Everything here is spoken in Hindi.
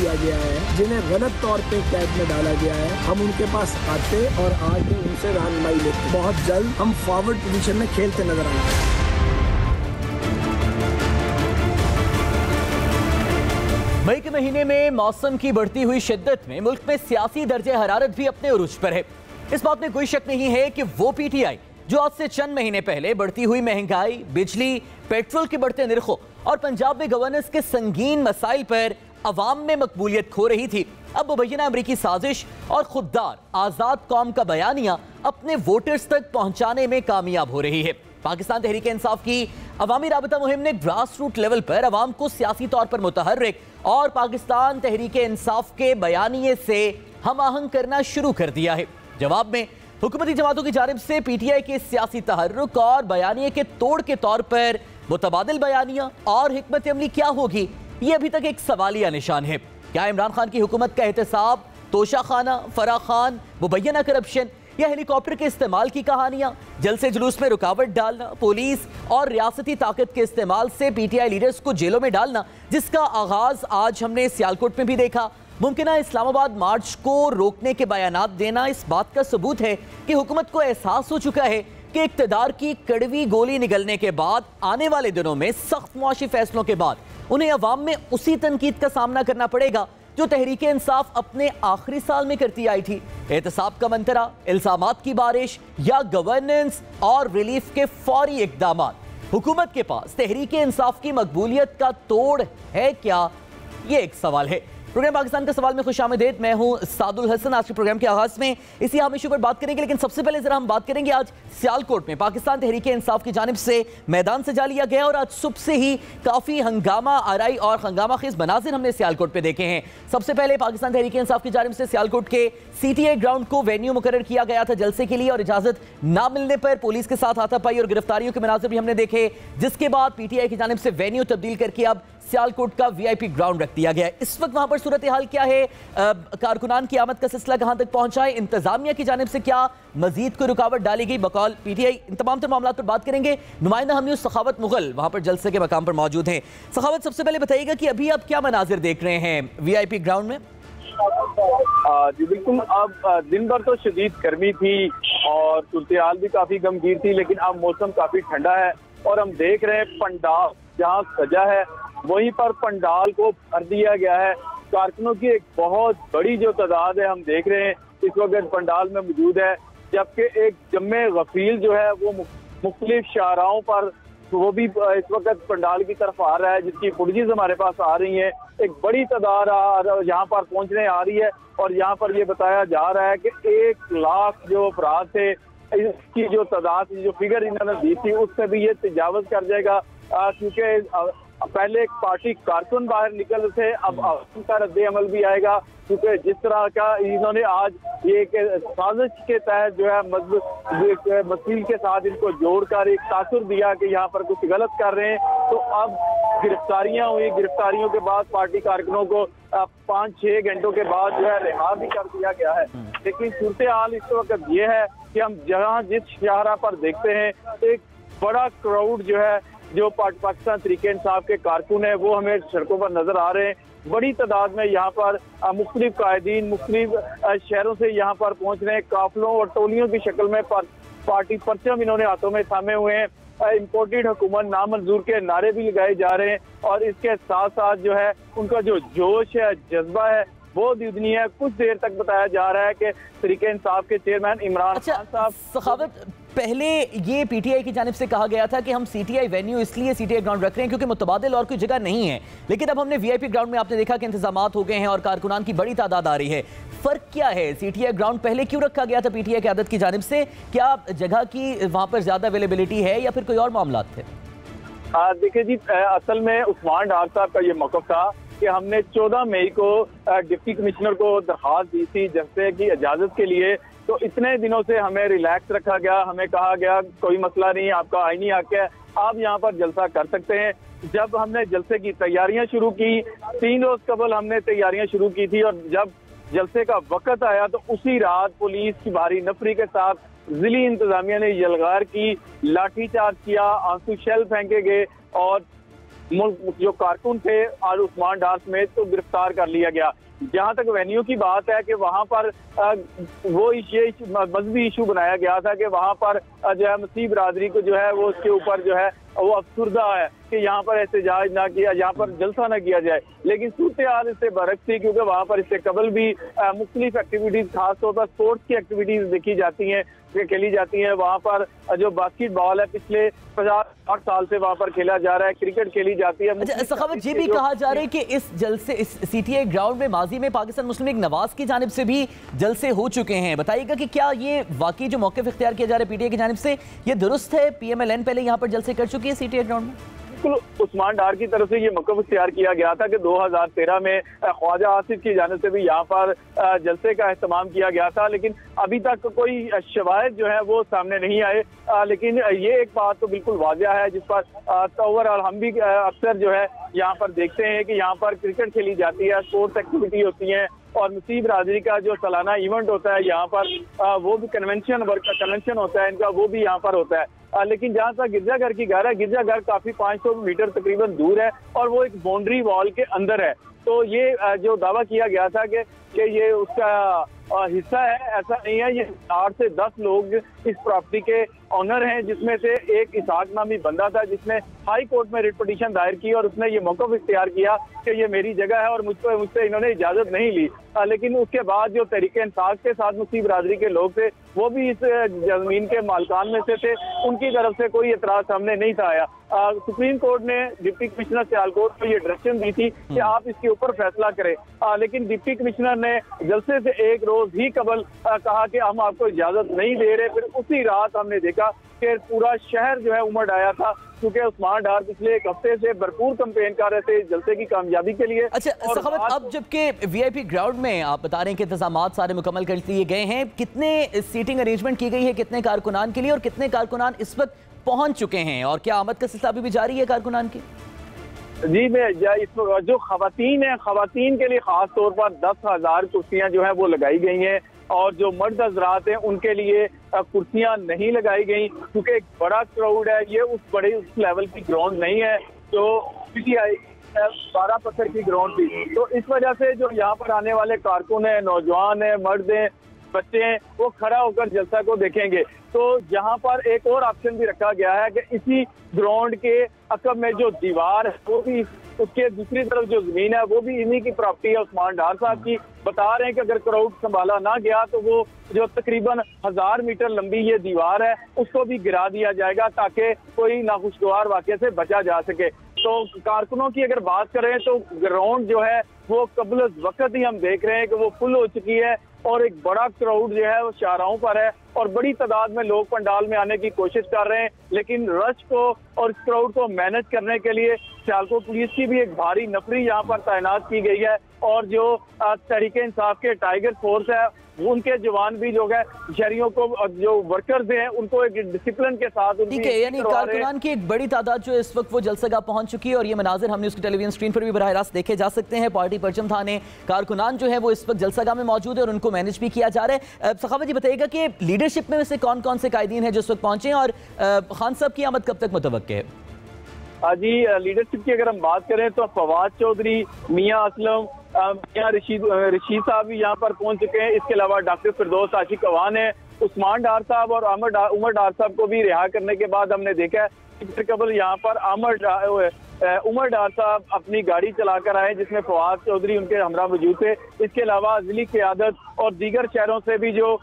किया गया है, जिन्हें गलत तौर पे कैद में डाला गया है, हम उनके पास आते और आके उनसे रहनुमाई लेते। बहुत जल्द हम फॉरवर्ड पोजीशन में खेलते नजर आएंगे। मई के महीने में मौसम की बढ़ती हुई शिद्दत में मुल्क में सियासी दर्जे हरारत भी अपने उरूज पर है। इस बात में कोई शक नहीं है कि वो पीटीआई जो आज से चंद महीने पहले बढ़ती हुई महंगाई, बिजली, पेट्रोल के बढ़ते निर्खों और पंजाब में गवर्नेंस के संगीन मसाइल पर अवाम में मकबूलियत खो रही थी, अब मुबैना अमरीकी साजिश और खुददार आजाद कौम का बयानिया अपने वोटर्स तक पहुंचाने में कामयाब हो रही है। पाकिस्तान तहरीक इंसाफ की अवामी राबता मुहिम ने ग्रास रूट लेवल पर अवाम को सियासी तौर पर मुतहर्रिक और पाकिस्तान तहरीक इंसाफ के बयानिए से हम आहंग करना शुरू कर दिया है। जवाब में हुकूमती जमातों की जानिब से पीटीआई के सियासी तहर्रुक और बयानिए के तोड़ के तौर पर मुतबादिल बयानिया और हिकमत अमली क्या होगी, ये अभी तक एक सवालिया निशान है। क्या इमरान खान की हुकूमत का एहतसाब, तोशा खाना, फराह खान, मुबैना करप्शन या हेलीकॉप्टर के इस्तेमाल की कहानियां, जलसे जुलूस में रुकावट डालना, पुलिस और रियासती ताकत के इस्तेमाल से पीटीआई लीडर्स को जेलों में डालना, जिसका आगाज आज हमने सियालकोट में भी देखा, मुमकिन इस्लामाबाद मार्च को रोकने के बयानात देना इस बात का सबूत है कि हुकूमत को एहसास हो चुका है कि इक्तदार की कड़वी गोली निगलने के बाद आने वाले दिनों में सख्त मुआशी फैसलों के बाद उन्हें अवाम में उसी तनकीद का सामना करना पड़ेगा जो तहरीक इंसाफ अपने आखिरी साल में करती आई थी। एहतसाब का मंतरा, इल्जामात की बारिश या गवर्नेंस और रिलीफ के फौरी इकदाम। हुकूमत के पास तहरीक इंसाफ की मकबूलियत का तोड़ है क्या, ये एक सवाल है। प्रोग्राम पाकिस्तान का सवाल में खुशामदीद, मैं हूं सादुल हसन। आज के प्रोग्राम के आगाज में इसी अहम इशू पर बात करेंगे, लेकिन सबसे पहले जरा हम बात करेंगे आज सियालकोट में पाकिस्तान तहरीक इंसाफ की जानिब से मैदान सजा लिया गया और आज सुबह से ही काफी हंगामा आराई और हंगामा खेज मनाजिर हमने सियालकोट पे देखे हैं। सबसे पहले पाकिस्तान तहरीक इंसाफ की जानिब से सियालकोट के सीटीए ग्राउंड को वेन्यू मुकर्रर किया गया था जलसे के लिए, और इजाजत ना मिलने पर पुलिस के साथ हाथापाई और गिरफ्तारियों के मनाजिर भी हमने देखे, जिसके बाद पीटीआई की जानिब से वेन्यू तब्दील करके अब सियालकोट का वीआईपी ग्राउंड रख दिया गया है। इस वक्त वहां पर सूरत हाल क्या है, कारकुनान की आमद का सिलसिला कहां तक पहुंचा है, इंतजामिया की जानिब से क्या मजीद कोई रुकावट डाली गई बकौल पीटीआई, इन तमाम तर मामलों पर बात करेंगे। नुमाइंदा हम न्यूज़ सखावत मुगल वहां पर जलसे के मकाम पर मौजूद हैं। सखावत, सबसे पहले बताइएगा कि अभी आप क्या मनाजिर देख रहे हैं वीआईपी ग्राउंड में? जी बिल्कुल, अब दिन भर तो शदीद गर्मी थी और सूरत हाल भी काफी गमगीर थी, लेकिन अब मौसम काफी ठंडा है और हम देख रहे हैं पंडाल जहाँ सजा है वहीं पर पंडाल को भर दिया गया है। कारकुनों की एक बहुत बड़ी जो तादाद है हम देख रहे हैं इस वक्त पंडाल में मौजूद है, जबकि एक जम्मे गफील जो है वो मुख्तलिफ शाहराहों पर वो भी इस वक्त पंडाल की तरफ आ रहा है, जिसकी फुटेज हमारे पास आ रही है। एक बड़ी तादाद यहाँ पर पहुंचने आ रही है और यहाँ पर ये बताया जा रहा है कि 1 लाख जो अफराद थे, इसकी जो तादाद जो फिगर इन्होंने दी थी उससे भी ये तजावज कर जाएगा, क्योंकि पहले एक पार्टी कारकुन बाहर निकल थे, अब उनका रद्द अमल भी आएगा, क्योंकि जिस तरह का इन्होंने आज ये साजिश के तहत जो है मसील के साथ इनको जोड़कर एक तासुर दिया कि यहाँ पर कुछ गलत कर रहे हैं, तो अब गिरफ्तारियां हुई। गिरफ्तारियों के बाद पार्टी कारकुनों को 5-6 घंटों के बाद जो है रिहा भी कर दिया गया है। लेकिन सूरत हाल इस वक्त ये है कि हम जहाँ जिस शाहरा पर देखते हैं एक बड़ा क्राउड जो है, जो पाकिस्तान तहरीक इंसाफ के कारकुन है वो हमें सड़कों पर नजर आ रहे हैं। बड़ी तादाद में यहाँ पर मुख्तलिफ कायदीन मुख्तलिफ शहरों से यहाँ पर पहुँच रहे हैं, काफिलों और टोलियों की शक्ल में पार्टी परचम इन्होंने हाथों में थामे हुए हैं। इम्पोर्टेड हुकूमत नामंजूर के नारे भी लगाए जा रहे हैं और इसके साथ साथ जो है उनका जो जोश है, जज्बा है वो दुगनी है। कुछ देर तक बताया जा रहा है कि तहरीक इंसाफ के चेयरमैन इमरान खान साहब। सखावत, पहले ये पीटीआई की जानिब से कहा गया था कि हम सीटीआई वेन्यू इसलिए सीटीआई ग्राउंड रख रहे हैं क्योंकि मुतबादिल और कोई जगह नहीं है, लेकिन अब हमने वीआईपी ग्राउंड में आपने देखा कि इंतजामात हो गए हैं और कारकुनान की बड़ी तादाद आ रही है। फर्क क्या है, सीटीआई ग्राउंड पहले क्यों रखा गया था पीटीआई की आदत की जानिब से? क्या जगह की वहां पर ज्यादा अवेलेबिलिटी है या फिर कोई और मामला थे? देखिए जी, असल में उस्मान डार साहब का ये मौक़िफ़ था कि हमने 14 मई को डिप्टी कमिश्नर को दरख्वास्त दी थी जलसे की इजाजत के लिए, तो इतने दिनों से हमें रिलैक्स रखा गया, हमें कहा गया कोई मसला नहीं, आपका आईनी हक है, आप यहाँ पर जलसा कर सकते हैं। जब हमने जलसे की तैयारियां शुरू की, 3 रोज कबल हमने तैयारियां शुरू की थी और जब जलसे का वक्त आया तो उसी रात पुलिस की भारी नफरी के साथ जिली इंतजामिया ने यलगार की, लाठीचार्ज किया, आंसू शेल फेंके गए और जो कारकुन थे आज उस्मान डार समेत तो गिरफ्तार कर लिया गया। जहां तक वेन्यू की बात है कि वहां पर वो ये मजहबी इशू बनाया गया था कि वहां पर जो है मसीह बरादरी को जो है वो उसके ऊपर जो है वो अफसुर्दा है कि यहाँ पर एहतजाज ना किया, यहाँ पर जलसा ना किया जाए। लेकिन सूरत हाल इससे बरक्स थी, क्योंकि वहाँ पर इससे कबल भी मुख्तलिफ एक्टिविटीज, खासतौर पर स्पोर्ट्स की एक्टिविटीज देखी जाती हैं, खेली जाती हैं। वहाँ पर जो बास्केटबॉल है पिछले 50-60 साल से वहाँ पर खेला जा रहा है, क्रिकेट खेली जाती है। अच्छा, सखावत ये भी कहा जा रहा है कि इस जलसे, इस CTI ग्राउंड में माजी में पाकिस्तान मुस्लिम लीग नवाज की जानिब से भी जलसे हो चुके हैं। बताइएगा कि क्या ये वाकई जो मौक़िफ़ इख्तियार किया जा रहा है PTI की जानिब से, ये दुरुस्त है? PMLN पहले यहाँ पर जलसे कर चुकी है CTI ग्राउंड में? बिल्कुल, उस्मान डार की तरफ से ये मौक़िफ़ इख्तियार किया गया था कि 2013 में ख्वाजा आसिफ की जानिब से भी यहाँ पर जलसे का एहतमाम किया गया था, लेकिन अभी तक कोई शवाहिद जो है वो सामने नहीं आए। लेकिन ये एक बात तो बिल्कुल वाज़िह है जिस पर तौर और हम भी अक्सर जो है यहाँ पर देखते हैं कि यहाँ पर क्रिकेट खेली जाती है, स्पोर्ट्स एक्टिविटी होती हैं और मुस्लिम बरादरी का जो सालाना इवेंट होता है यहाँ पर वो भी कन्वेंशन होता है इनका, वो भी यहाँ पर होता है। लेकिन जहाँ तक गिरजाघर की घर है, गिरजाघर काफी 500 मीटर तकरीबन दूर है और वो एक बाउंड्री वॉल के अंदर है। तो ये जो दावा किया गया था कि ये उसका हिस्सा है, ऐसा नहीं है। ये 8 से 10 लोग इस प्रॉपर्टी के ऑनर हैं, जिसमें से एक इसाक नामी बंदा था जिसने हाई कोर्ट में रिट पिटीशन दायर की और उसने ये मौक़िफ़ इख्तियार किया कि ये मेरी जगह है और मुझसे इन्होंने इजाजत नहीं ली। लेकिन उसके बाद जो तहरीक इंसाफ के साथ मुस्लिम बरादरी के लोग थे वो भी इस जमीन के मालकान में से थे, उनकी तरफ से कोई एतराज सामने नहीं था आया। सुप्रीम कोर्ट ने डिप्टी कमिश्नर सियालकोट को ये डायरेक्शन दी थी कि आप इसके ऊपर फैसला करें, लेकिन डिप्टी कमिश्नर ने जलसे से एक रोज ही कबल कहा कि हम आपको इजाजत नहीं दे रहे। फिर उसी रात हमने देखा कि पूरा शहर जो है उमड़ आया था, क्योंकि उस्मान डार पिछले एक हफ्ते से भरपूर कैंपेन कर रहे थे जलसे की कामयाबी के लिए। अच्छा सखावत, अब जबकि VIP ग्राउंड में आप बता रहे हैं कि इंतजामात सारे मुकम्मल कर लिए गए हैं, कितने सीटिंग अरेंजमेंट की गई है कितने कारकुनान के लिए और कितने कारकुनान इस वक्त पहुंच चुके हैं, और क्या आमद का सिलसिला अभी भी जारी है कारकुनान की? जी, मैं जो खवातीन है, खवातीन के लिए खास तौर पर 10,000 कुर्सियां जो है वो लगाई गई हैं और जो मर्द हजरात हैं उनके लिए कुर्सियां नहीं लगाई गई, क्योंकि एक बड़ा क्राउड है। ये उस लेवल की ग्राउंड नहीं है जो PTI 12 पत्थर की ग्राउंड थी। तो इस वजह से जो यहाँ पर आने वाले कारकुन है, नौजवान है, मर्द हैं, बच्चे हैं, वो खड़ा होकर जलसा को देखेंगे। तो यहाँ पर एक और ऑप्शन भी रखा गया है कि इसी ग्राउंड के अकब में जो दीवार है वो भी, उसके दूसरी तरफ जो जमीन है वो भी इन्हीं की प्रॉपर्टी है, उस्मान डार साहब की। बता रहे हैं कि अगर क्राउड संभाला ना गया तो वो जो तकरीबन 1000 मीटर लंबी ये दीवार है उसको भी गिरा दिया जाएगा, ताकि कोई नाखुशगवार वाक़े से बचा जा सके। तो कारकुनों की अगर बात करें तो ग्राउंड जो है वो कबल वक्त ही हम देख रहे हैं कि वो फुल हो चुकी है और एक बड़ा क्राउड जो है वो शाहराहों पर है और बड़ी तादाद में लोग पंडाल में आने की कोशिश कर रहे हैं। लेकिन रश को और इस क्राउड को मैनेज करने के लिए सियालकोट पुलिस की भी एक भारी नफरी यहाँ पर तैनात की गई है और जो तहरीक इंसाफ के टाइगर फोर्स है उनके जवान भी जो है शहरियों को, जो वर्कर्स हैं उनको एक डिसिप्लिन के साथ, ठीक है, यानी कारकुनान की एक बड़ी तादाद जो इस वक्त वो जलसगाह पहुंच चुकी है और ये मनाजिर हमने उसकी टेलीविजन स्क्रीन पर भी बराह रास्त देखे जा सकते हैं। पार्टी परचम थाने कारकुनान जो है वो इस वक्त जलसगाह में मौजूद है और उनको मैनेज भी किया जा रहा है। सखावत जी बताइएगा कि लीडरशिप में से कौन कौन से कायदीन हैं जो इस वक्त पहुंचे और खान साहब की आमद कब तक मुतवक्के है? जी, लीडरशिप की अगर हम बात करें तो फवाद चौधरी, मियां असलम, मियां रशीद साहब भी यहाँ पर पहुंच चुके हैं। इसके अलावा डॉक्टर फिरदौस आशिक अवान है। उस्मान डार साहब और उमर डार साहब को भी रिहा करने के बाद हमने देखा है कि कबल यहाँ पर उमर डार साहब अपनी गाड़ी चलाकर आए जिसमें फवाद चौधरी उनके हमरा मौजूद थे। इसके अलावा जिली क़यादत और दीगर शहरों से भी जो